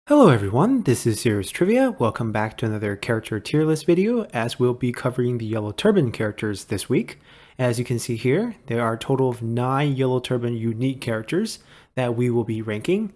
Hello everyone, this is Zero's Trivia. Welcome back to another character tier list video as we'll be covering the Yellow Turban characters this week. As you can see here, there are a total of 9 Yellow Turban unique characters that we will be ranking.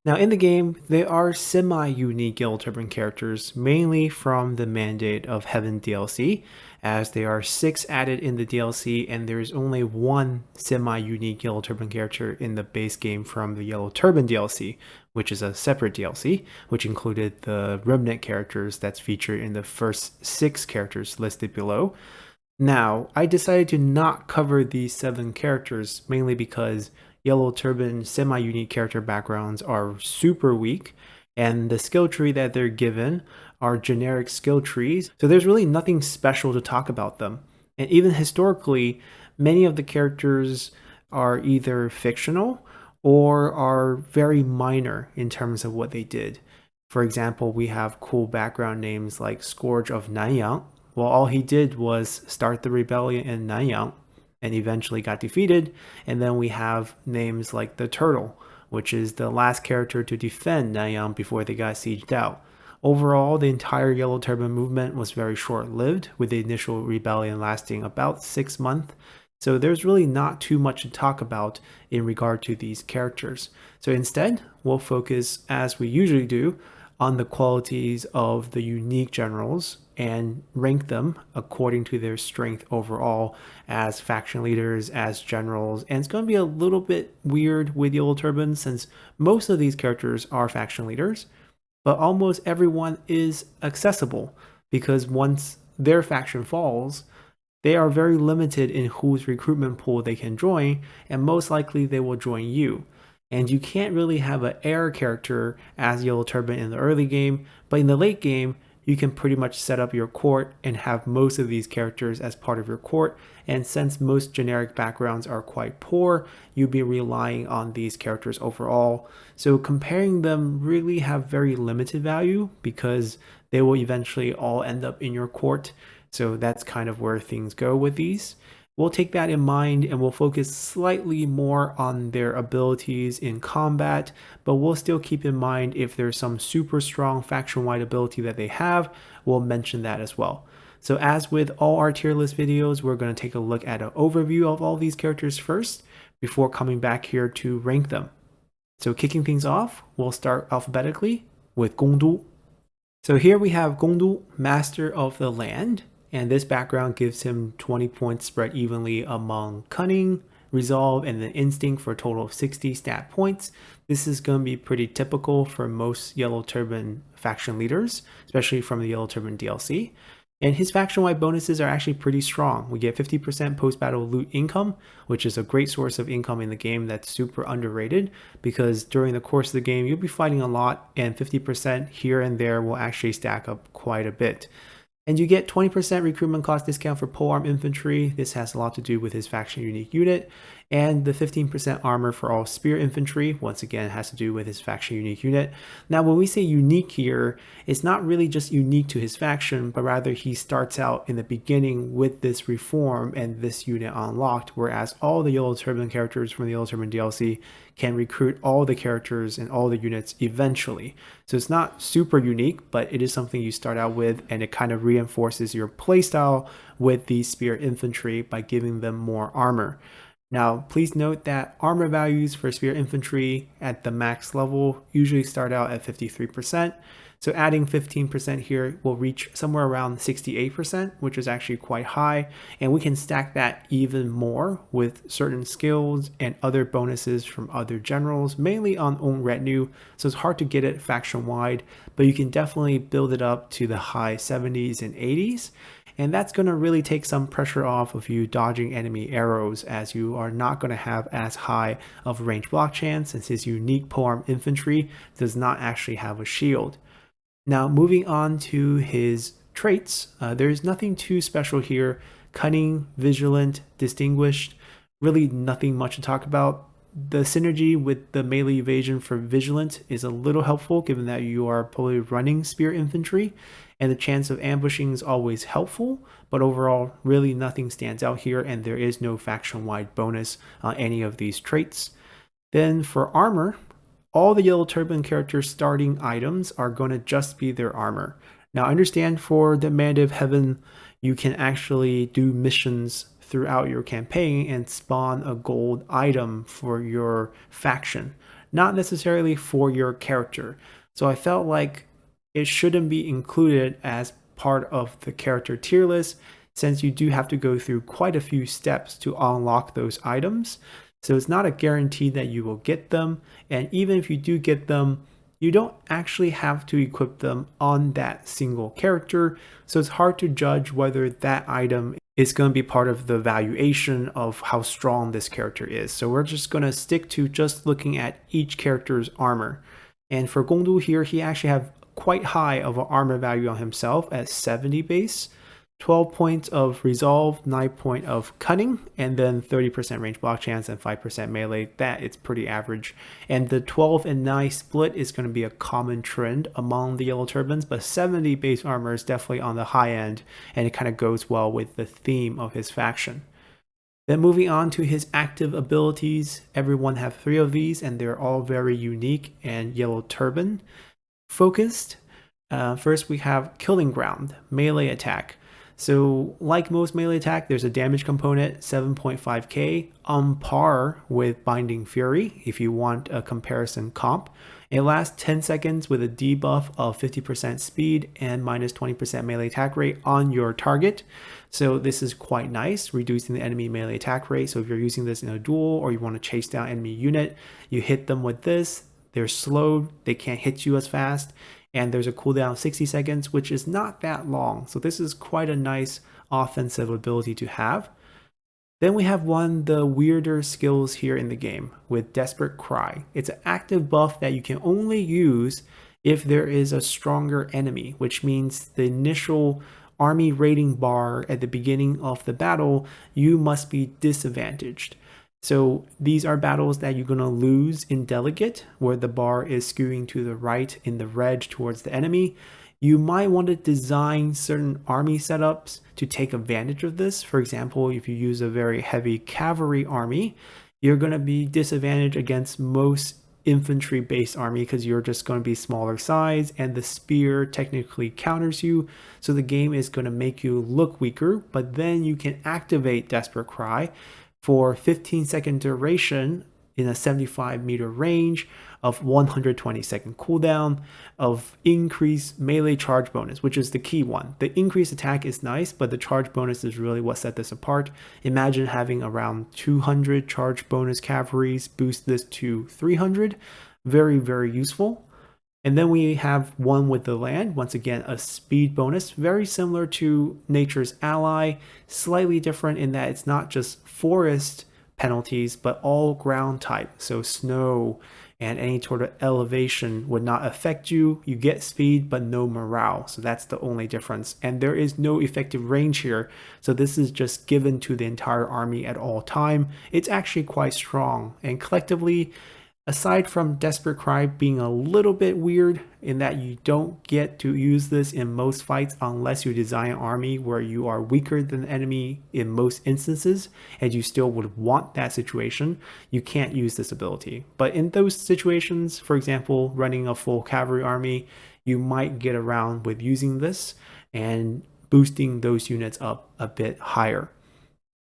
Now in the game, there are semi-unique Yellow Turban characters, mainly from the Mandate of Heaven DLC, as there are 6 added in the DLC and there is only 1 semi-unique Yellow Turban character in the base game from the Yellow Turban DLC, which is a separate DLC, which included the remnant characters that's featured in the first 6 characters listed below. Now, I decided to not cover these 7 characters mainly because Yellow Turban semi-unique character backgrounds are super weak, and the skill tree that they're given are generic skill trees, so there's really nothing special to talk about them. And even historically, many of the characters are either fictional or are very minor in terms of what they did. For example, we have cool background names like Scourge of Nanyang. Well, all he did was start the rebellion in Nanyang and eventually got defeated. And then we have names like the Turtle, which is the last character to defend Nanyang before they got sieged out. Overall, the entire Yellow Turban movement was very short-lived, with the initial rebellion lasting about 6 months. So there's really not too much to talk about in regard to these characters. So instead, we'll focus, as we usually do, on the qualities of the unique generals and rank them according to their strength overall as faction leaders, as generals. And it's going to be a little bit weird with Yellow Turban since most of these characters are faction leaders, but almost everyone is accessible because once their faction falls, they are very limited in whose recruitment pool they can join, and most likely they will join you. And you can't really have an heir character as Yellow Turban in the early game, but in the late game, you can pretty much set up your court and have most of these characters as part of your court. And since most generic backgrounds are quite poor, you'll be relying on these characters overall. So comparing them really have very limited value because they will eventually all end up in your court. So that's kind of where things go with these. We'll take that in mind and we'll focus slightly more on their abilities in combat, but we'll still keep in mind if there's some super strong faction-wide ability that they have, we'll mention that as well. So as with all our tier list videos, we're going to take a look at an overview of all these characters first before coming back here to rank them. So kicking things off, we'll start alphabetically with Gong. So here we have Gong, Master of the Land. And this background gives him 20 points spread evenly among Cunning, Resolve, and the Instinct for a total of 60 stat points. This is going to be pretty typical for most Yellow Turban faction leaders, especially from the Yellow Turban DLC. And his faction-wide bonuses are actually pretty strong. We get 50% post-battle loot income, which is a great source of income in the game that's super underrated because during the course of the game, you'll be fighting a lot, and 50% here and there will actually stack up quite a bit. And you get 20% recruitment cost discount for polearm infantry. This has a lot to do with his faction unique unit. And the 15% armor for all spear infantry, once again, has to do with his faction unique unit. Now, when we say unique here, it's not really just unique to his faction, but rather he starts out in the beginning with this reform and this unit unlocked, whereas all the Yellow Turban characters from the Yellow Turban DLC can recruit all the characters and all the units eventually. So it's not super unique, but it is something you start out with, and it kind of reinforces your playstyle with the spear infantry by giving them more armor. Now, please note that armor values for spear infantry at the max level usually start out at 53%. So adding 15% here will reach somewhere around 68%, which is actually quite high. And we can stack that even more with certain skills and other bonuses from other generals, mainly on own retinue. So it's hard to get it faction-wide, but you can definitely build it up to the high 70s and 80s. And that's going to really take some pressure off of you dodging enemy arrows, as you are not going to have as high of range block chance since his unique polearm infantry does not actually have a shield. Now moving on to his traits, there's nothing too special here. Cunning, Vigilant, Distinguished, really nothing much to talk about. The synergy with the melee evasion for Vigilant is a little helpful given that you are probably running spear infantry, and the chance of ambushing is always helpful, but overall really nothing stands out here, and there is no faction-wide bonus on any of these traits. Then for armor, all the Yellow Turban characters' starting items are going to just be their armor. Now, I understand for the Mandate of Heaven, you can actually do missions throughout your campaign and spawn a gold item for your faction, not necessarily for your character. So I felt like it shouldn't be included as part of the character tier list, since you do have to go through quite a few steps to unlock those items. So it's not a guarantee that you will get them, and even if you do get them, you don't actually have to equip them on that single character, so it's hard to judge whether that item is going to be part of the valuation of how strong this character is. So we're just going to stick to just looking at each character's armor. And for Gongdu here, he actually have quite high of an armor value on himself at 70 base, 12 points of resolve, 9 point of cunning, and then 30% range block chance and 5% melee. That it's pretty average. And the 12 and 9 split is going to be a common trend among the Yellow Turbans, but 70 base armor is definitely on the high end, and it kind of goes well with the theme of his faction. Then moving on to his active abilities, everyone have 3 of these, and they're all very unique and Yellow Turban focused. First we have Killing Ground, melee attack. So like most melee attack, there's a damage component, 7.5k, on par with Binding Fury if you want a comparison comp. It lasts 10 seconds with a debuff of 50% speed and minus 20% melee attack rate on your target. So this is quite nice, reducing the enemy melee attack rate. So if you're using this in a duel or you want to chase down enemy unit, you hit them with this, they're slowed, they can't hit you as fast, and there's a cooldown of 60 seconds, which is not that long. So this is quite a nice offensive ability to have. Then we have one of the weirder skills here in the game with Desperate Cry. It's an active buff that you can only use if there is a stronger enemy, which means the initial army rating bar at the beginning of the battle, you must be disadvantaged. So these are battles that you're going to lose in Delegate, where the bar is skewing to the right in the red towards the enemy. You might want to design certain army setups to take advantage of this. For example, if you use a very heavy cavalry army, you're going to be disadvantaged against most infantry-based army because you're just going to be smaller size, and the spear technically counters you. So the game is going to make you look weaker, but then you can activate Desperate Cry for 15-second duration in a 75-meter range of 120-second cooldown of increased melee charge bonus, which is the key one. The increased attack is nice, but the charge bonus is really what set this apart. Imagine having around 200 charge bonus cavalries, boost this to 300. Very, very useful. And then we have one with the land, once again a speed bonus, very similar to Nature's Ally, slightly different in that it's not just forest penalties, but all ground type. So snow and any sort of elevation would not affect you. You get speed, but no morale. So that's the only difference. And there is no effective range here. So this is just given to the entire army at all time. It's actually quite strong. And collectively, aside from Desperate Cry being a little bit weird in that you don't get to use this in most fights unless you design an army where you are weaker than the enemy in most instances, and you still would want that situation, you can't use this ability. But in those situations, for example, running a full cavalry army, you might get around with using this and boosting those units up a bit higher.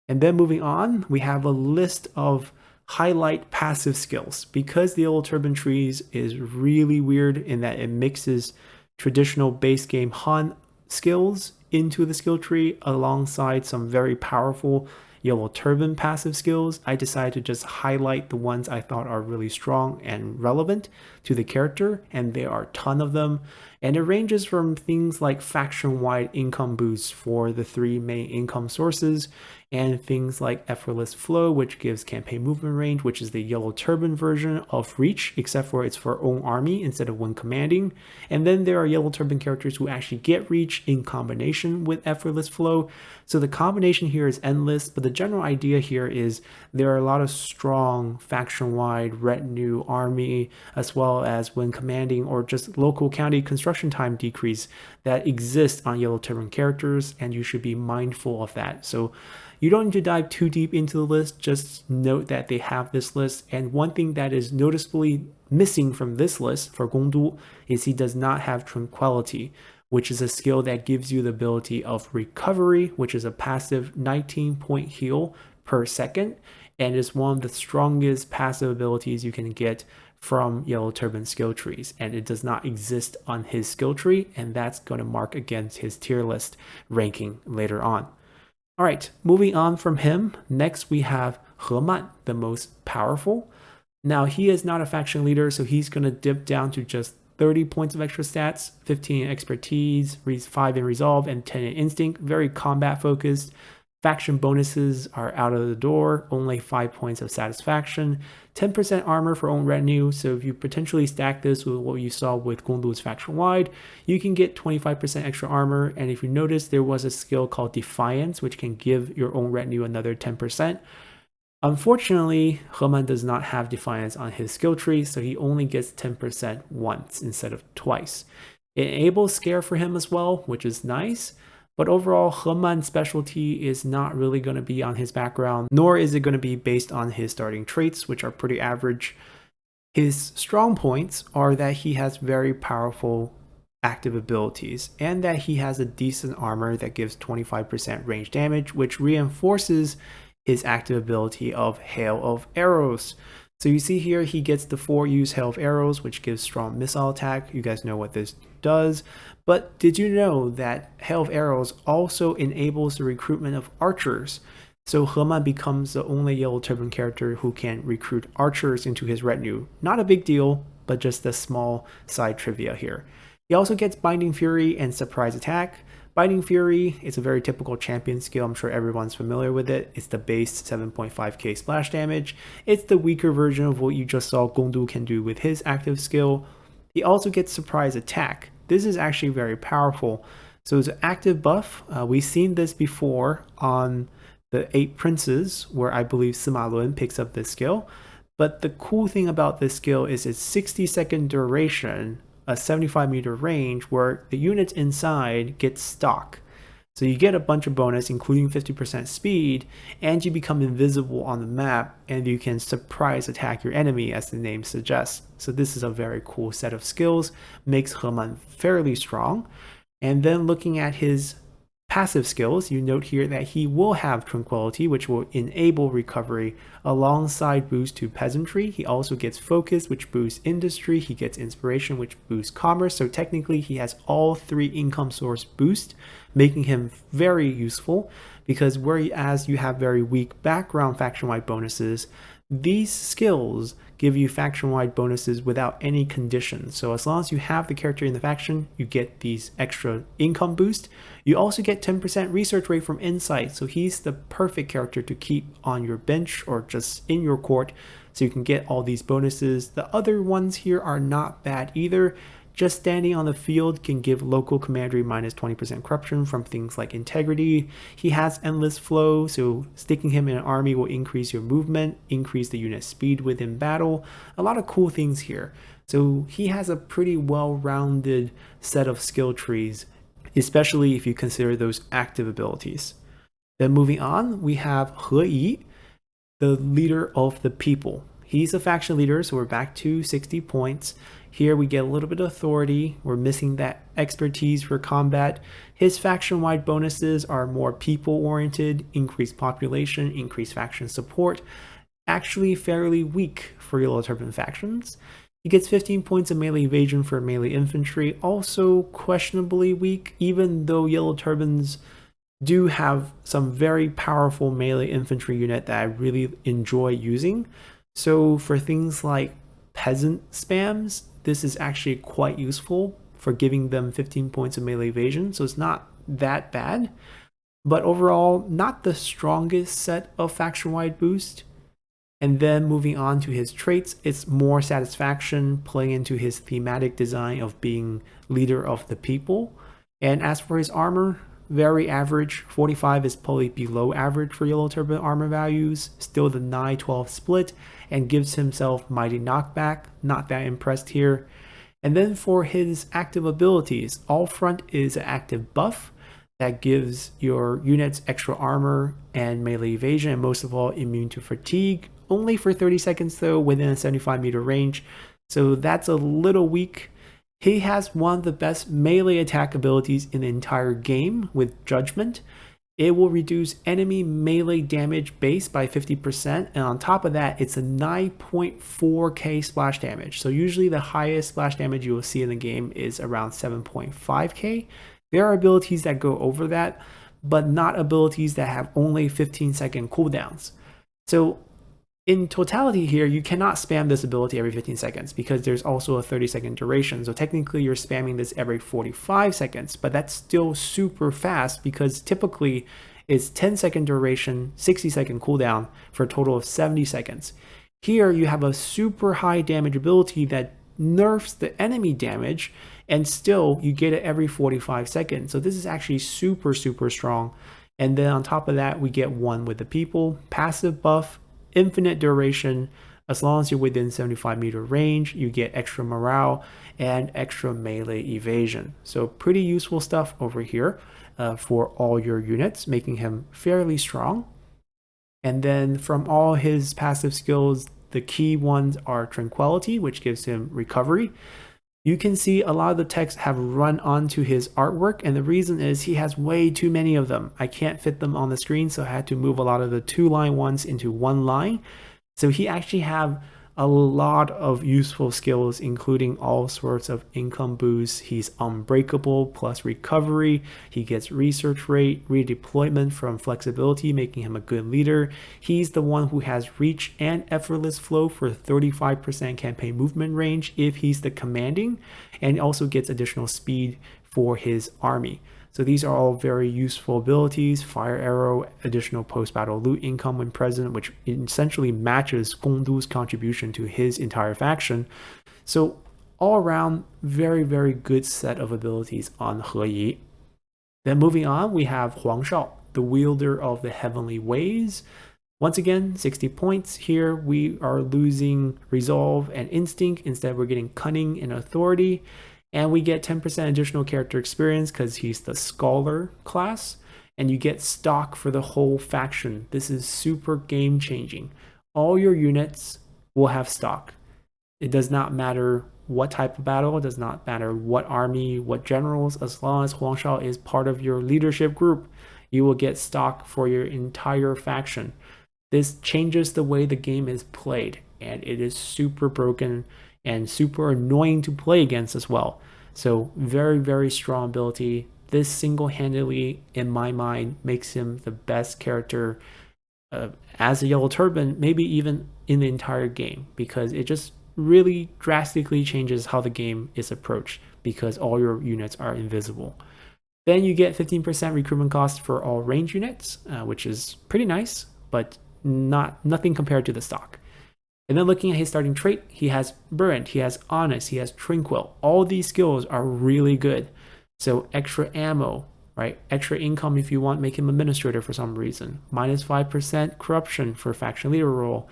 And then moving on, we have a list of highlight passive skills. Because the Yellow Turban trees is really weird in that it mixes traditional base game Han skills into the skill tree alongside some very powerful Yellow Turban passive skills, I decided to just highlight the ones I thought are really strong and relevant to the character, and there are a ton of them. And it ranges from things like faction-wide income boosts for the 3 main income sources, and things like Effortless Flow, which gives campaign movement range, which is the Yellow Turban version of Reach, except for it's for own army instead of when commanding. And then there are Yellow Turban characters who actually get Reach in combination with Effortless Flow. So the combination here is endless, but the general idea here is there are a lot of strong faction-wide retinue army, as well as when commanding or just local county construction time decrease that exist on Yellow Turban characters, and you should be mindful of that. So you don't need to dive too deep into the list, just note that they have this list. And one thing that is noticeably missing from this list for Gongdu is he does not have Tranquility, which is a skill that gives you the ability of recovery, which is a passive 19-point heal per second, and is one of the strongest passive abilities you can get from Yellow Turban skill trees, and it does not exist on his skill tree, and that's going to mark against his tier list ranking later on. All right, moving on from him, next we have He Man, the most powerful. Now, he is not a faction leader, so he's going to dip down to just 30 points of extra stats, 15 in expertise, 5 in resolve, and 10 in instinct. Very combat focused. Faction bonuses are out of the door, only 5 points of satisfaction, 10% armor for own retinue. So if you potentially stack this with what you saw with Gongdu's faction wide, you can get 25% extra armor. And if you notice, there was a skill called Defiance, which can give your own retinue another 10%. Unfortunately, He Man does not have Defiance on his skill tree, so he only gets 10% once instead of twice. It enables Scare for him as well, which is nice. But overall, He Man's specialty is not really going to be on his background, nor is it going to be based on his starting traits, which are pretty average. His strong points are that he has very powerful active abilities, and that he has a decent armor that gives 25% range damage, which reinforces his active ability of Hail of Arrows. So you see here, he gets the 4 use Hail of Arrows, which gives strong missile attack. You guys know what this does. But did you know that Hail of Arrows also enables the recruitment of archers? So He Man becomes the only Yellow Turban character who can recruit archers into his retinue. Not a big deal, but just a small side trivia here. He also gets Binding Fury and Surprise Attack. Binding Fury is a very typical champion skill. I'm sure everyone's familiar with it. It's the base 7.5k splash damage. It's the weaker version of what you just saw Gongdu can do with his active skill. He also gets Surprise Attack. This is actually very powerful. So it's an active buff. We've seen this before on the 8 Princes, where I believe Sima Lun picks up this skill. But the cool thing about this skill is its 60-second duration, a 75-meter range, where the units inside get stock. So you get a bunch of bonus, including 50% speed, and you become invisible on the map, and you can surprise attack your enemy, as the name suggests. So this is a very cool set of skills, makes He Man fairly strong. And then looking at his passive skills, you note here that he will have Tranquility, which will enable recovery alongside boost to peasantry. He also gets Focus, which boosts industry. He gets Inspiration, which boosts commerce. So technically he has all 3 income source boost, making him very useful, because whereas you have very weak background faction-wide bonuses, these skills give you faction-wide bonuses without any conditions. So as long as you have the character in the faction, you get these extra income boost. You also get 10% research rate from Insight, so he's the perfect character to keep on your bench or just in your court, so you can get all these bonuses. The other ones here are not bad either. Just standing on the field can give local commandery minus 20% corruption from things like integrity. He has endless flow, so sticking him in an army will increase your movement, increase the unit speed within battle. A lot of cool things here. So he has a pretty well-rounded set of skill trees, especially if you consider those active abilities. Then moving on, we have He Yi, the leader of the people. He's a faction leader, so we're back to 60 points. Here we get a little bit of authority. We're missing that expertise for combat. His faction-wide bonuses are more people-oriented, increased population, increased faction support. Actually fairly weak for Yellow Turban factions. He gets 15 points of melee evasion for melee infantry, also questionably weak, even though Yellow Turbans do have some very powerful melee infantry unit that I really enjoy using. So for things like peasant spams, this is actually quite useful for giving them 15 points of melee evasion, so it's not that bad. But overall, not the strongest set of faction-wide boost. And then moving on to his traits, it's more satisfaction, playing into his thematic design of being leader of the people. And as for his armor, very average. 45 is probably below average for Yellow Turban armor values. Still the 9-12 split, and gives himself Mighty Knockback. Not that impressed here. And then for his active abilities, All Front is an active buff that gives your units extra armor and melee evasion, and most of all immune to fatigue. Only for 30 seconds though, within a 75-meter range. So that's a little weak. He has one of the best melee attack abilities in the entire game with Judgment. It will reduce enemy melee damage base by 50%, and on top of that, it's a 9.4k splash damage. So usually the highest splash damage you will see in the game is around 7.5k. There are abilities that go over that, but not abilities that have only 15-second cooldowns. So in totality here, you cannot spam this ability every 15 seconds because there's also a 30-second duration. So technically you're spamming this every 45 seconds, but that's still super fast because typically it's 10-second duration, 60-second cooldown for a total of 70 seconds. Here you have a super high damage ability that nerfs the enemy damage, and still you get it every 45 seconds. So this is actually super, super strong. And then on top of that, we get one with the people, passive buff, infinite duration. As long as you're within 75-meter range, you get extra morale and extra melee evasion. So pretty useful stuff over here for all your units, making him fairly strong. And then from all his passive skills, the key ones are Tranquility, which gives him recovery. You can see a lot of the text have run onto his artwork, and the reason is he has way too many of them. I can't fit them on the screen, so I had to move a lot of the 2-line ones into 1 line. So he actually have a lot of useful skills, including all sorts of income boosts. He's unbreakable plus recovery. He gets research rate, redeployment from flexibility, making him a good leader. He's the one who has reach and effortless flow for 35% campaign movement range if he's the commanding, and also gets additional speed for his army. So these are all very useful abilities. Fire Arrow, additional post-battle loot income when present, which essentially matches Gong Du's contribution to his entire faction. So all around, very, very good set of abilities on He Yi. Then moving on, we have Huang Shao, the wielder of the heavenly ways. Once again, 60 points. Here we are losing resolve and instinct. Instead, we're getting cunning and authority. And we get 10% additional character experience because he's the scholar class, and you get stock for the whole faction. This is super game changing. All your units will have stock. It does not matter what type of battle, it does not matter what army, what generals, as long as Huang Shao is part of your leadership group, you will get stock for your entire faction. This changes the way the game is played, and it is super broken and super annoying to play against as well. So very, very strong ability. This single-handedly, in my mind, makes him the best character as a Yellow Turban, maybe even in the entire game, because it just really drastically changes how the game is approached because all your units are invisible. Then you get 15% recruitment cost for all range units, which is pretty nice, but nothing compared to the stock. And then looking at his starting trait, he has Burnt, he has Honest, he has Tranquil. All these skills are really good. So extra ammo, right? Extra income if you want, make him administrator for some reason. Minus 5% corruption for faction leader role.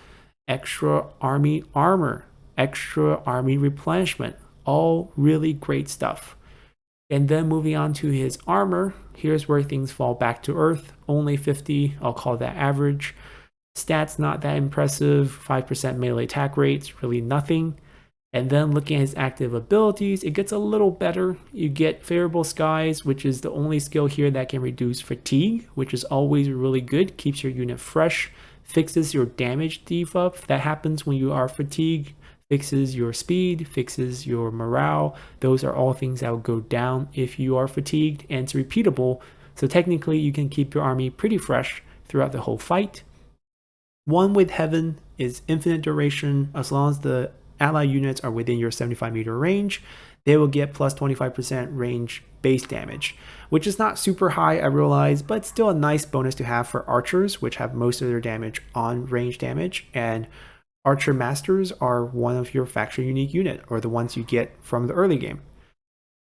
Extra army armor, extra army replenishment. All really great stuff. And then moving on to his armor, here's where things fall back to earth. Only 50, I'll call that average. Stats not that impressive, 5% melee attack rates, really nothing. And then looking at his active abilities, it gets a little better. You get Favorable Skies, which is the only skill here that can reduce fatigue, which is always really good, keeps your unit fresh, fixes your damage debuff that happens when you are fatigued, fixes your speed, fixes your morale. Those are all things that will go down if you are fatigued, and it's repeatable. So technically you can keep your army pretty fresh throughout the whole fight. One with Heaven is infinite duration. As long as the ally units are within your 75-meter range, they will get plus 25% range base damage, which is not super high, I realize, but still a nice bonus to have for archers, which have most of their damage on range damage. And Archer Masters are one of your faction unique unit, or the ones you get from the early game.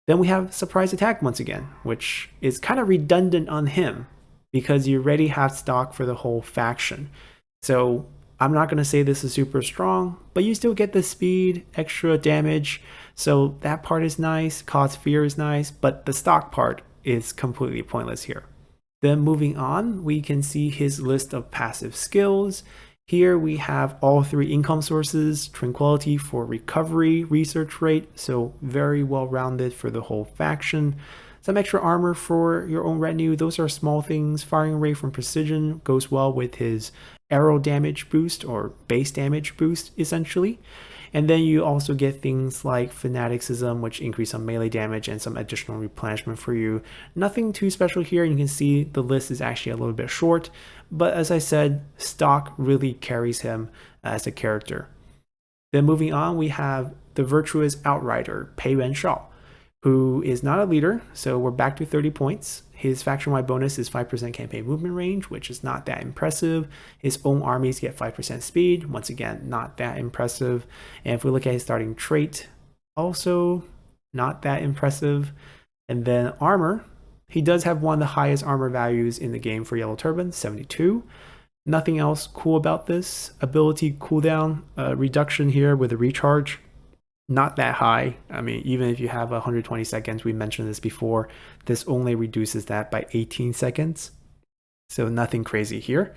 Then we have Surprise Attack once again, which is kind of redundant on him because you already have stock for the whole faction. So I'm not going to say this is super strong, but you still get the speed, extra damage. So that part is nice, cause fear is nice, but the stock part is completely pointless here. Then moving on, we can see his list of passive skills. Here we have all three income sources, tranquility for recovery, research rate, so very well rounded for the whole faction. Some extra armor for your own retinue, those are small things. Firing rate from precision goes well with his arrow damage boost or base damage boost essentially. And then you also get things like fanaticism, which increase some melee damage and some additional replenishment for you. Nothing too special here. You can see the list is actually a little bit short, but as I said, stock really carries him as a character. Then moving on, we have the virtuous outrider, Pei Yuanshao, who is not a leader, so we're back to 30 points. His faction-wide bonus is 5% campaign movement range, which is not that impressive. His own armies get 5% speed, once again, not that impressive. And if we look at his starting trait, also not that impressive. And then armor, he does have one of the highest armor values in the game for Yellow Turban, 72. Nothing else cool about this. Ability cooldown reduction here with a recharge, not that high. I mean, even if you have 120 seconds, we mentioned this before, this only reduces that by 18 seconds. So nothing crazy here.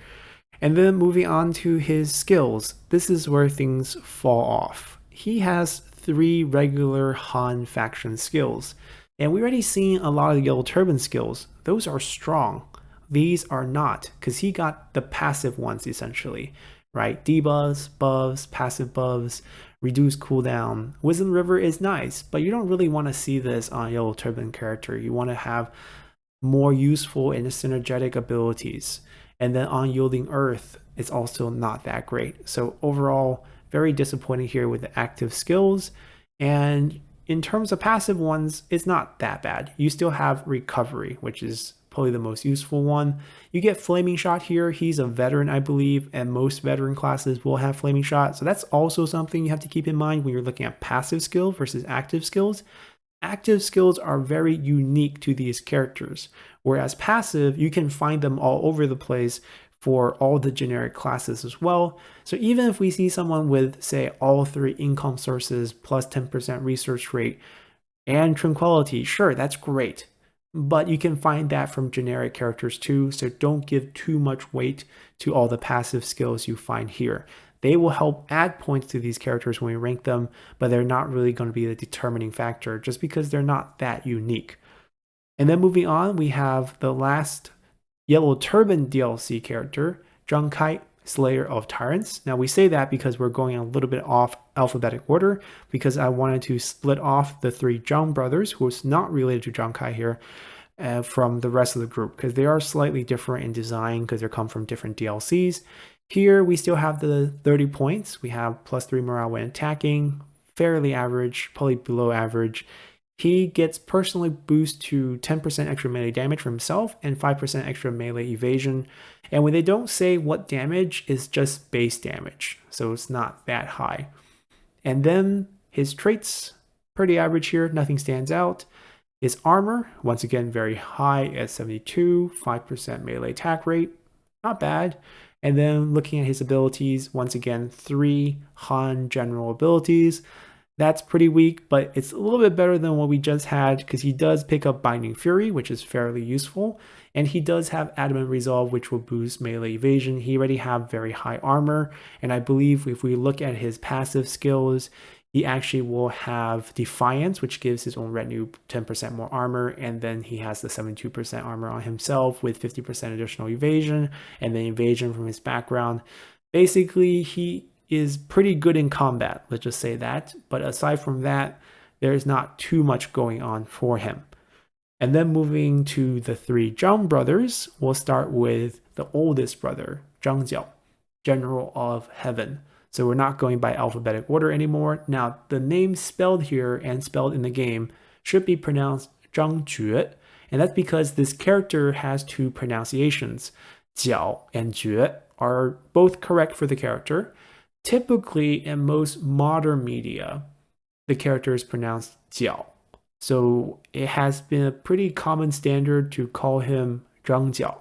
And then moving on to his skills, this is where things fall off. He has 3 regular Han faction skills. And we already seen a lot of the Yellow Turban skills. Those are strong. These are not, because he got the passive ones essentially, right? Debuffs, buffs, passive buffs, reduce cooldown. Wisdom River is nice, but you don't really want to see this on a Yellow Turban character. You want to have more useful and synergetic abilities. And then Unyielding Earth is also not that great. So overall, very disappointing here with the active skills. And in terms of passive ones, it's not that bad. You still have Recovery, which is probably the most useful one. You get Flaming Shot here. He's a veteran, I believe, and most veteran classes will have Flaming Shot. So that's also something you have to keep in mind when you're looking at passive skill versus active skills. Active skills are very unique to these characters, whereas passive, you can find them all over the place for all the generic classes as well. So even if we see someone with, say, all 3 income sources plus 10% research rate and tranquility, sure, that's great. But you can find that from generic characters too, so don't give too much weight to all the passive skills you find here. They will help add points to these characters when we rank them, but they're not really going to be the determining factor just because they're not that unique. And then moving on, we have the last Yellow Turban DLC character, Zhang Kai, Slayer of Tyrants. Now we say that because we're going a little bit off alphabetic order because I wanted to split off the 3 Zhang brothers, who is not related to Zhang Kai here, from the rest of the group because they are slightly different in design because they come from different DLCs. Here we still have the 30 points. We have +3 morale when attacking, fairly average, probably below average. He gets personally boost to 10% extra melee damage for himself and 5% extra melee evasion. And when they don't say what damage, it's just base damage. So it's not that high. And then his traits, pretty average here, nothing stands out. His armor, once again, very high at 72, 5% melee attack rate, not bad. And then looking at his abilities, once again, 3 Han general abilities. That's pretty weak, but it's a little bit better than what we just had because he does pick up Binding Fury, which is fairly useful. And he does have Adamant Resolve, which will boost melee evasion. He already have very high armor. And I believe if we look at his passive skills, he actually will have Defiance, which gives his own retinue 10% more armor. And then he has the 72% armor on himself with 50% additional evasion and then evasion from his background. Basically, he is pretty good in combat, let's just say that. But aside from that, there's not too much going on for him. And then moving to the 3 Zhang brothers, we'll start with the oldest brother, Zhang Jiao, General of Heaven. So we're not going by alphabetic order anymore. Now, the name spelled here and spelled in the game should be pronounced Zhang Jue, and that's because this character has 2 pronunciations. Jiao and Jue are both correct for the character. Typically, in most modern media, the character is pronounced Jiao. So it has been a pretty common standard to call him Zhang Jiao,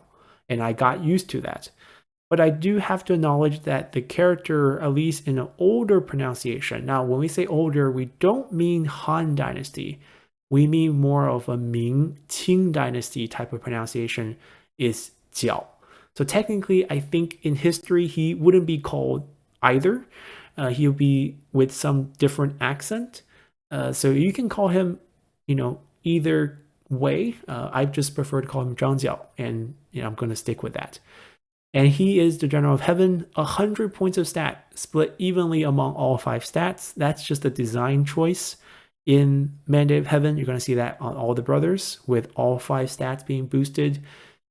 and I got used to that. But I do have to acknowledge that the character, at least in an older pronunciation, now when we say older, we don't mean Han Dynasty. We mean more of a Ming, Qing Dynasty type of pronunciation is Jiao. So technically, I think in history, he wouldn't be called either. He'll be with some different accent. So you can call him, either way. I just prefer to call him Zhang Jiao, and I'm going to stick with that. And he is the General of Heaven, 100 points of stat, split evenly among all 5 stats. That's just a design choice. In Mandate of Heaven, you're going to see that on all the brothers, with all 5 stats being boosted.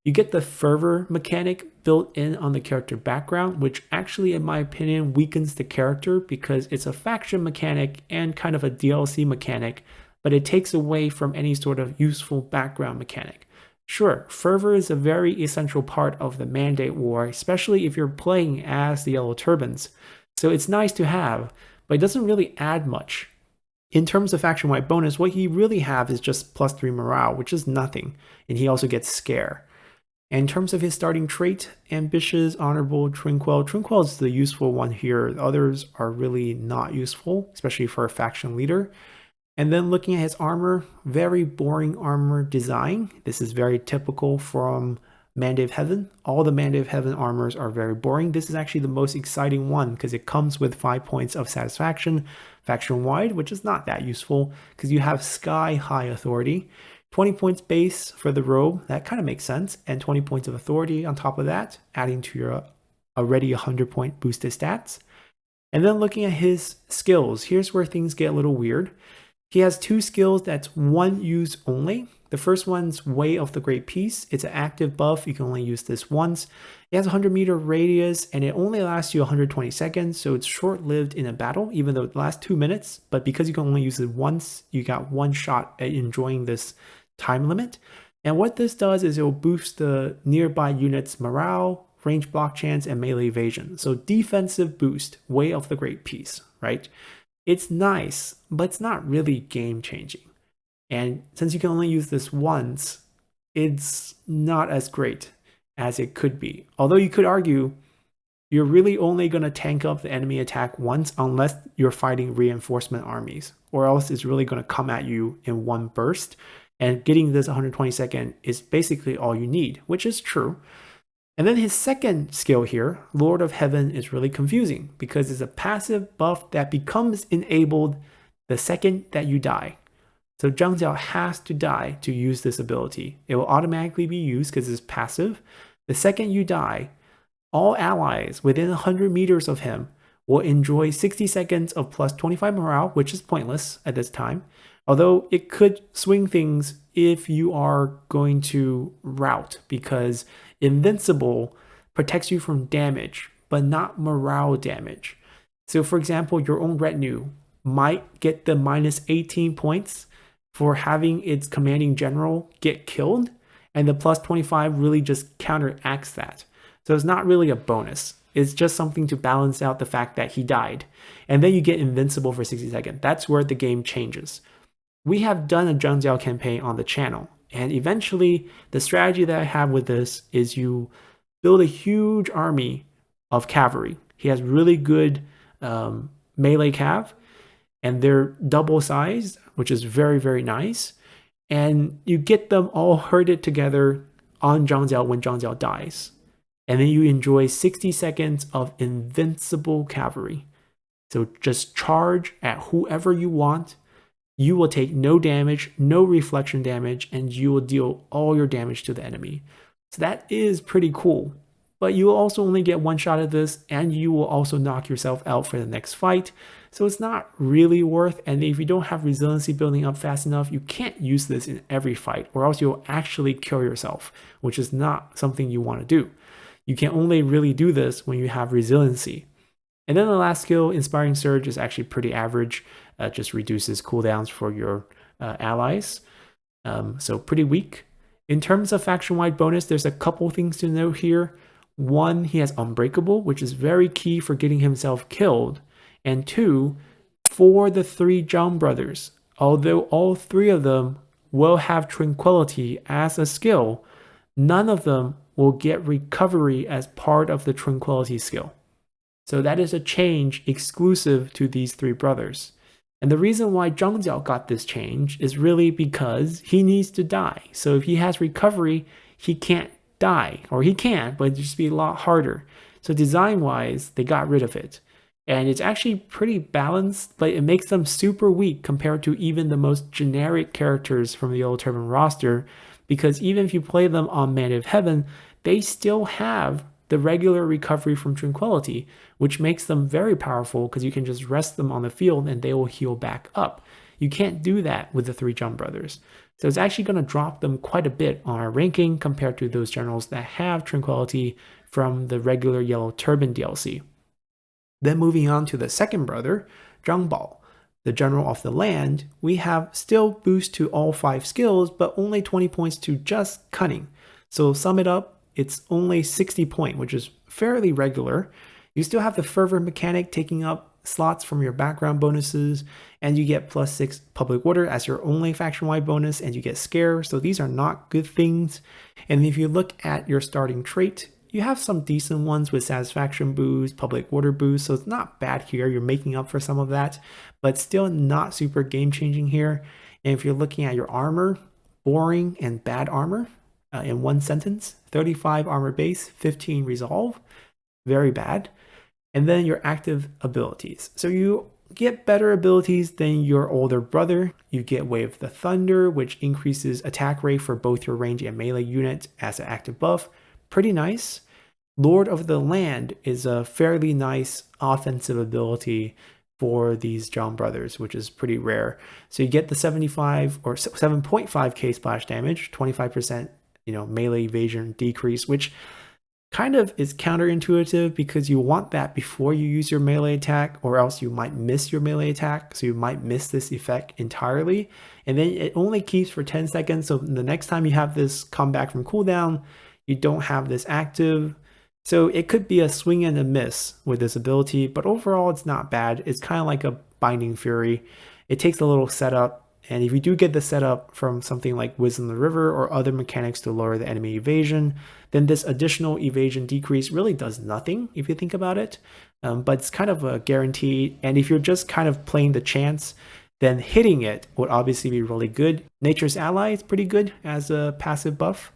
You get the fervor mechanic built in on the character background, which actually, in my opinion, weakens the character because it's a faction mechanic and kind of a DLC mechanic, but it takes away from any sort of useful background mechanic. Sure, fervor is a very essential part of the Mandate War, especially if you're playing as the Yellow Turbans. So it's nice to have, but it doesn't really add much. In terms of faction-wide bonus, what he really have is just +3 morale, which is nothing, and he also gets scare. And in terms of his starting trait, ambitious, honorable, tranquil. Tranquil is the useful one here. The others are really not useful, especially for a faction leader. And then looking at his armor, very boring armor design. This is very typical from Mandate of Heaven. All the Mandate of Heaven armors are very boring. This is actually the most exciting one because it comes with 5 points of satisfaction faction-wide, which is not that useful because you have sky-high authority. 20 points base for the robe, that kind of makes sense, and 20 points of authority on top of that, adding to your already 100-point boosted stats. And then looking at his skills, here's where things get a little weird. He has 2 skills that's one use only. The first one's Way of the Great Peace. It's an active buff. You can only use this once. It has a 100-meter radius, and it only lasts you 120 seconds, so it's short-lived in a battle, even though it lasts 2 minutes. But because you can only use it once, you got one shot at enjoying this time limit. And what this does is it will boost the nearby units' morale, range block chance, and melee evasion. So defensive boost, Way of the Great Peace, right? It's nice, but it's not really game-changing. And since you can only use this once, it's not as great as it could be. Although you could argue you're really only going to tank up the enemy attack once unless you're fighting reinforcement armies, or else it's really going to come at you in one burst. And getting this 120-second is basically all you need, which is true. And then his second skill here, Lord of Heaven, is really confusing because it's a passive buff that becomes enabled the second that you die. So Zhang Jiao has to die to use this ability. It will automatically be used because it's passive. The second you die, all allies within 100 meters of him will enjoy 60 seconds of plus 25 morale, which is pointless at this time. Although it could swing things if you are going to rout, because Invincible protects you from damage, but not morale damage. So for example, your own retinue might get the minus 18 points for having its commanding general get killed, and the plus 25 really just counteracts that. So it's not really a bonus. It's just something to balance out the fact that he died. And then you get invincible for 60 seconds. That's where the game changes. We have done a Zhang Jiao campaign on the channel, and eventually the strategy that I have with this is you build a huge army of cavalry. He has really good melee cav, and they're double sized, which is very, very nice. And you get them all herded together on Zhang Jiao when Zhang Jiao dies. And then you enjoy 60 seconds of invincible cavalry. So just charge at whoever you want. You will take no damage, no reflection damage, and you will deal all your damage to the enemy. So that is pretty cool. But you will also only get one shot at this, and you will also knock yourself out for the next fight. So it's not really worth, and if you don't have resiliency building up fast enough, you can't use this in every fight, or else you'll actually kill yourself, which is not something you want to do. You can only really do this when you have resiliency. And then the last skill, Inspiring Surge, is actually pretty average. Just reduces cooldowns for your allies. So pretty weak. In terms of faction-wide bonus, there's a couple things to note here. One, he has Unbreakable, which is very key for getting himself killed. And two, for the 3 Zhang brothers, although all 3 of them will have Tranquility as a skill, none of them will get Recovery as part of the Tranquility skill. So that is a change exclusive to these 3 brothers. And the reason why Zhang Jiao got this change is really because he needs to die. So if he has Recovery, he can't die, or he can, but it'd just be a lot harder. So design-wise, they got rid of it. And it's actually pretty balanced, but it makes them super weak compared to even the most generic characters from the Yellow Turban roster, because even if you play them on Man of Heaven, they still have the regular recovery from Tranquility, which makes them very powerful because you can just rest them on the field and they will heal back up. You can't do that with the 3 Zhang brothers. So it's actually going to drop them quite a bit on our ranking compared to those generals that have Tranquility from the regular Yellow Turban DLC. Then moving on to the second brother, Zhang Bao, the general of the land, we have still boost to all 5 skills, but only 20 points to just cunning. So sum it up, it's only 60 point, which is fairly regular. You still have the fervor mechanic taking up slots from your background bonuses, and you get +6 public order as your only faction-wide bonus, and you get scare. So these are not good things. And if you look at your starting trait, you have some decent ones with satisfaction boost, public order boost, so it's not bad here. You're making up for some of that, but still not super game-changing here. And if you're looking at your armor, boring and bad armor in one sentence, 35 armor base, 15 resolve, very bad. And then your active abilities. So you get better abilities than your older brother. You get Wave of the Thunder, which increases attack rate for both your range and melee unit as an active buff. Pretty nice. Lord of the Land is a fairly nice offensive ability for these Zhang brothers, which is pretty rare. So you get the 75 or 7.5k splash damage, 25% melee evasion decrease, which kind of is counterintuitive because you want that before you use your melee attack, or else you might miss your melee attack. So you might miss this effect entirely. And then it only keeps for 10 seconds. So the next time you have this come back from cooldown, you don't have this active. So it could be a swing and a miss with this ability, but overall it's not bad. It's kind of like a Binding Fury. It takes a little setup. And if you do get the setup from something like Wisdom of the River or other mechanics to lower the enemy evasion, then this additional evasion decrease really does nothing if you think about it. But it's kind of a guarantee. And if you're just kind of playing the chance, then hitting it would obviously be really good. Nature's Ally is pretty good as a passive buff.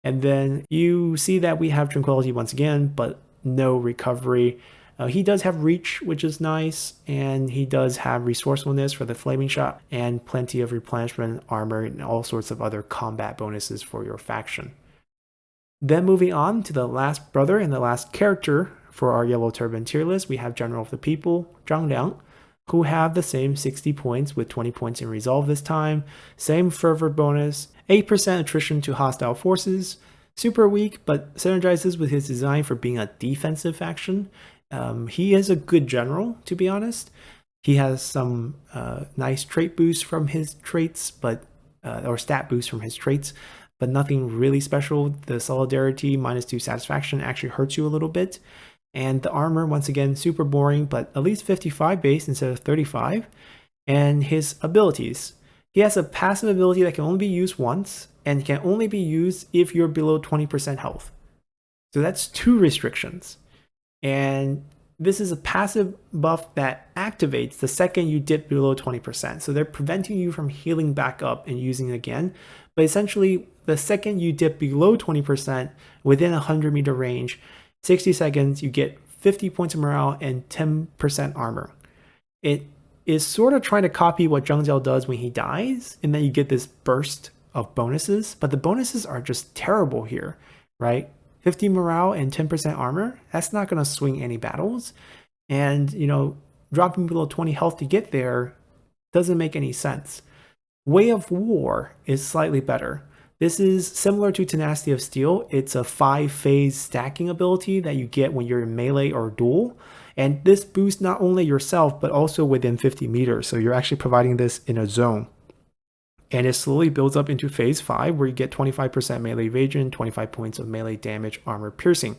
And then you see that we have Tranquility once again, but no recovery. He does have reach, which is nice, and he does have resourcefulness for the flaming shot and plenty of replenishment, armor, and all sorts of other combat bonuses for your faction. Then moving on to the last brother and the last character for our Yellow Turban tier list, we have General of the People, Zhang Liang, who have the same 60 points with 20 points in resolve this time, same fervor bonus, 8% attrition to hostile forces, super weak, but synergizes with his design for being a defensive faction. He is a good general, to be honest. He has some nice trait boosts from his traits, or stat boosts from his traits, but nothing really special. The solidarity -2 satisfaction actually hurts you a little bit. And the armor, once again, super boring, but at least 55 base instead of 35. And his abilities. He has a passive ability that can only be used once, and can only be used if you're below 20% health. So that's 2 restrictions. And this is a passive buff that activates the second you dip below 20%. So they're preventing you from healing back up and using it again. But essentially, the second you dip below 20% within a 100-meter range, 60 seconds, you get 50 points of morale and 10% armor. It is sort of trying to copy what Zhang Jue does when he dies, and then you get this burst of bonuses. But the bonuses are just terrible here, right? 50 morale and 10% armor, that's not going to swing any battles. And, dropping below 20 health to get there doesn't make any sense. Way of War is slightly better. This is similar to Tenacity of Steel. It's a 5-phase stacking ability that you get when you're in melee or duel. And this boosts not only yourself, but also within 50 meters. So you're actually providing this in a zone. And it slowly builds up into phase 5, where you get 25% melee evasion, 25 points of melee damage, armor piercing.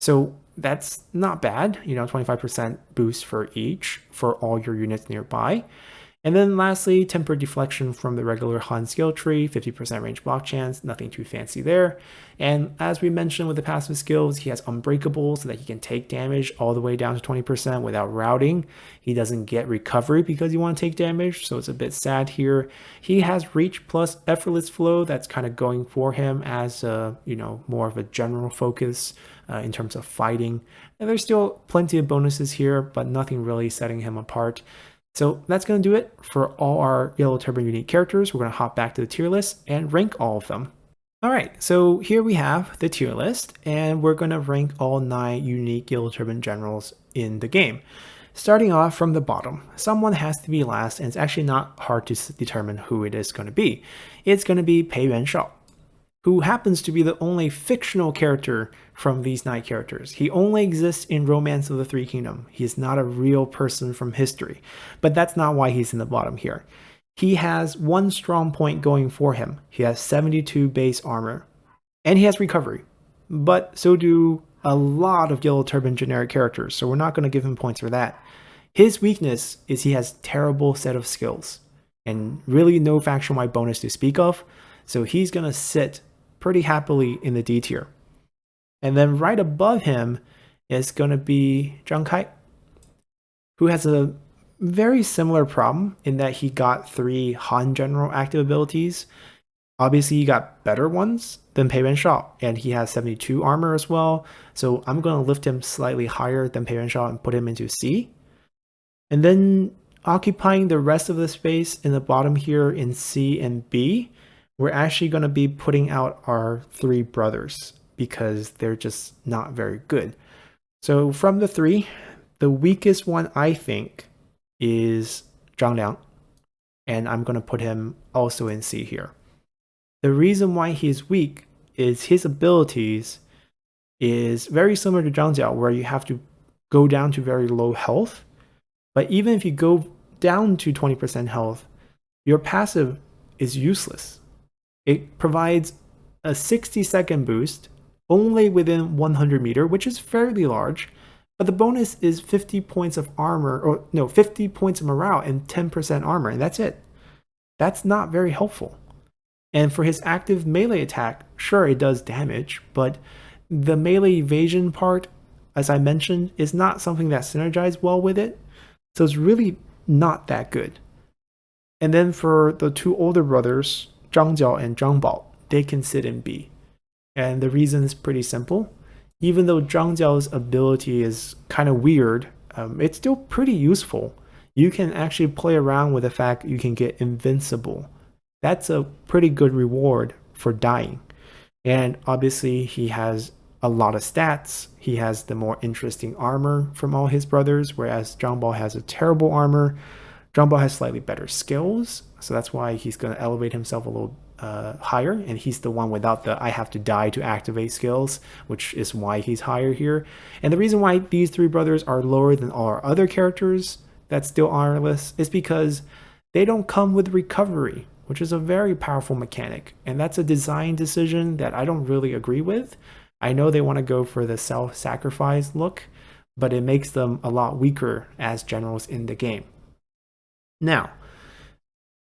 So that's not bad, 25% boost for each for all your units nearby. And then lastly, temper deflection from the regular Han skill tree, 50% range block chance, nothing too fancy there. And as we mentioned with the passive skills, he has unbreakable so that he can take damage all the way down to 20% without routing. He doesn't get recovery because you want to take damage, so it's a bit sad here. He has reach plus effortless flow that's kind of going for him as more of a general focus in terms of fighting. And there's still plenty of bonuses here, but nothing really setting him apart. So that's going to do it for all our Yellow Turban unique characters. We're going to hop back to the tier list and rank all of them. All right, so here we have the tier list, and we're going to rank all 9 unique Yellow Turban generals in the game. Starting off from the bottom, someone has to be last, and it's actually not hard to determine who it is going to be. It's going to be Pei Yuanshao, who happens to be the only fictional character from these 9 characters. He only exists in Romance of the Three Kingdoms. He is not a real person from history, but that's not why he's in the bottom here. He has one strong point going for him. He has 72 base armor, and he has recovery, but so do a lot of Yellow Turban generic characters, so we're not going to give him points for that. His weakness is he has terrible set of skills, and really no faction-wide bonus to speak of, so he's going to sit pretty happily in the D tier. And then right above him is going to be Zhang Kai, who has a very similar problem in that he got 3 Han general active abilities. Obviously, he got better ones than Pei Yuanshao, and he has 72 armor as well. So I'm going to lift him slightly higher than Pei Yuanshao and put him into C. And then occupying the rest of the space in the bottom here in C and B, we're actually going to be putting out our 3 brothers because they're just not very good. So from the 3, the weakest one I think is Zhang Liang, and I'm going to put him also in C here. The reason why he's weak is his abilities is very similar to Zhang Jue, where you have to go down to very low health. But even if you go down to 20% health, your passive is useless. It provides a 60-second boost only within 100 meter, which is fairly large, but the bonus is 50 points of armor, or no, 50 points of morale and 10% armor, and that's it. That's not very helpful. And for his active melee attack, sure, it does damage, but the melee evasion part, as I mentioned, is not something that synergizes well with it, so it's really not that good. And then for the 2 older brothers, Zhang Jue and Zhang Bao, they can sit in B. And the reason is pretty simple. Even though Zhang Jue's ability is kind of weird, it's still pretty useful. You can actually play around with the fact you can get invincible. That's a pretty good reward for dying. And obviously he has a lot of stats. He has the more interesting armor from all his brothers, whereas Zhang Bao has a terrible armor. Zhang Bao has slightly better skills, so that's why he's going to elevate himself a little higher, and he's the one without the I have to die to activate skills, which is why he's higher here. And the reason why these 3 brothers are lower than all our other characters that's still on our list is because they don't come with recovery, which is a very powerful mechanic, and that's a design decision that I don't really agree with. I know they want to go for the self-sacrifice look, but it makes them a lot weaker as generals in the game. Now,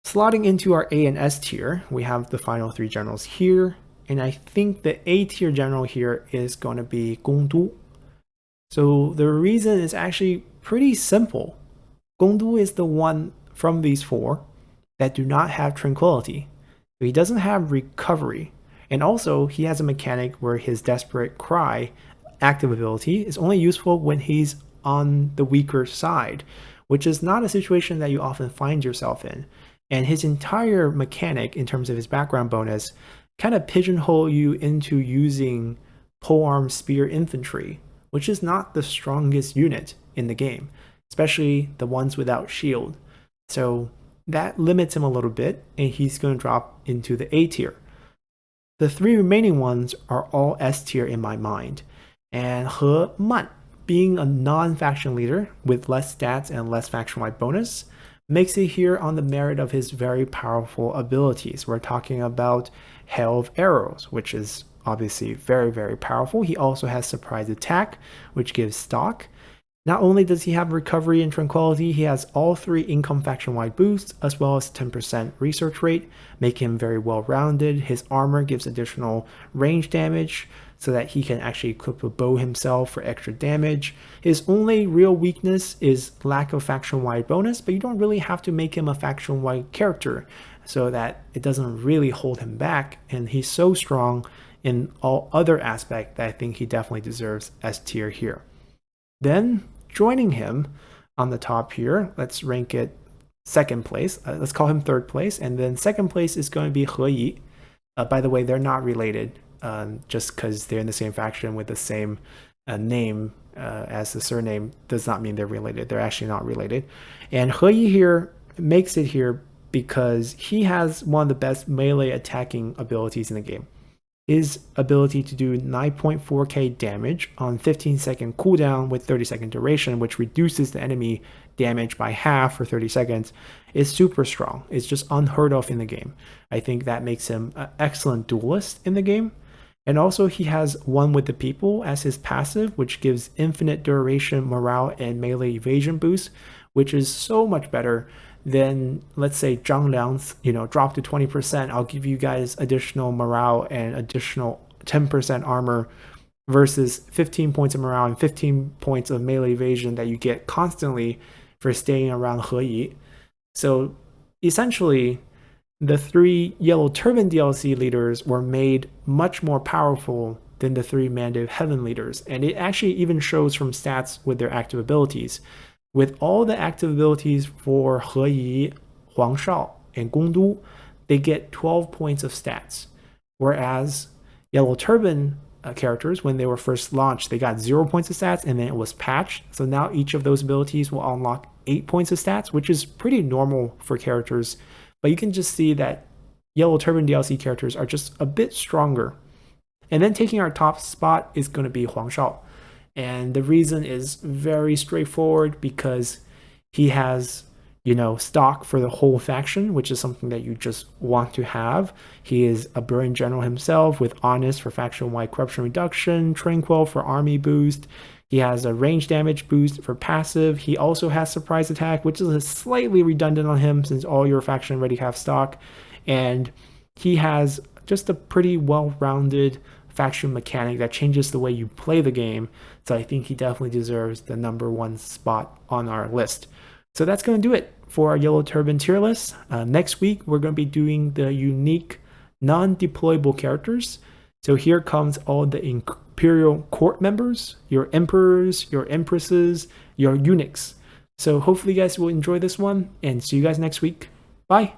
slotting into our A and S tier, we have the final 3 generals here, and I think the A tier general here is going to be Gong. So the reason is actually pretty simple. Gong is the one from these 4 that do not have tranquility. He doesn't have recovery, and also he has a mechanic where his Desperate Cry active ability is only useful when he's on the weaker side, which is not a situation that you often find yourself in. And his entire mechanic in terms of his background bonus kind of pigeonhole you into using polearm spear infantry, which is not the strongest unit in the game, especially the ones without shield. So that limits him a little bit, and he's going to drop into the A tier. The 3 remaining ones are all S tier in my mind, and He Man, being a non-faction leader with less stats and less faction-wide bonus, makes it here on the merit of his very powerful abilities. We're talking about Hail of Arrows, which is obviously very, very powerful. He also has Surprise Attack, which gives stock. Not only does he have recovery and tranquility, he has all 3 income faction-wide boosts, as well as 10% research rate, making him very well-rounded. His armor gives additional range damage, so that he can actually equip a bow himself for extra damage. His only real weakness is lack of faction-wide bonus, but you don't really have to make him a faction-wide character, so that it doesn't really hold him back, and he's so strong in all other aspects that I think he definitely deserves S tier here. Then joining him on the top here, let's rank it second place. Let's call him third place, and then second place is going to be He Yi. By the way, they're not related, just because they're in the same faction with the same name as the surname does not mean they're related. They're actually not related. And He Yi here makes it here because he has one of the best melee attacking abilities in the game. His ability to do 9.4k damage on 15-second cooldown with 30-second duration, which reduces the enemy damage by half for 30 seconds, is super strong. It's just unheard of in the game. I think that makes him an excellent duelist in the game. And also he has One with the People as his passive, which gives infinite duration, morale, and melee evasion boost, which is so much better than, let's say, Zhang Liang's, drop to 20%. I'll give you guys additional morale and additional 10% armor versus 15 points of morale and 15 points of melee evasion that you get constantly for staying around He Yi. So essentially, the 3 Yellow Turban DLC leaders were made much more powerful than the 3 Mandative Heaven leaders, and it actually even shows from stats with their active abilities. With all the active abilities for He Yi, Huang Shao, and Gong, they get 12 points of stats. Whereas Yellow Turban characters, when they were first launched, they got 0 points of stats, and then it was patched. So now each of those abilities will unlock 8 points of stats, which is pretty normal for characters. But you can just see that Yellow Turban DLC characters are just a bit stronger. And then taking our top spot is going to be Huang Shao. And the reason is very straightforward, because he has, stock for the whole faction, which is something that you just want to have. He is a brilliant general himself with Honest for faction-wide corruption reduction, Tranquil for army boost. He has a range damage boost for passive. He also has surprise attack, which is slightly redundant on him since all your faction already have stock. And he has just a pretty well-rounded faction mechanic that changes the way you play the game. So I think he definitely deserves the #1 spot on our list. So that's going to do it for our Yellow Turban tier list. Next week, we're going to be doing the unique non-deployable characters. So here comes all the Imperial Court members, your emperors, your empresses, your eunuchs. So hopefully you guys will enjoy this one, and see you guys next week. Bye.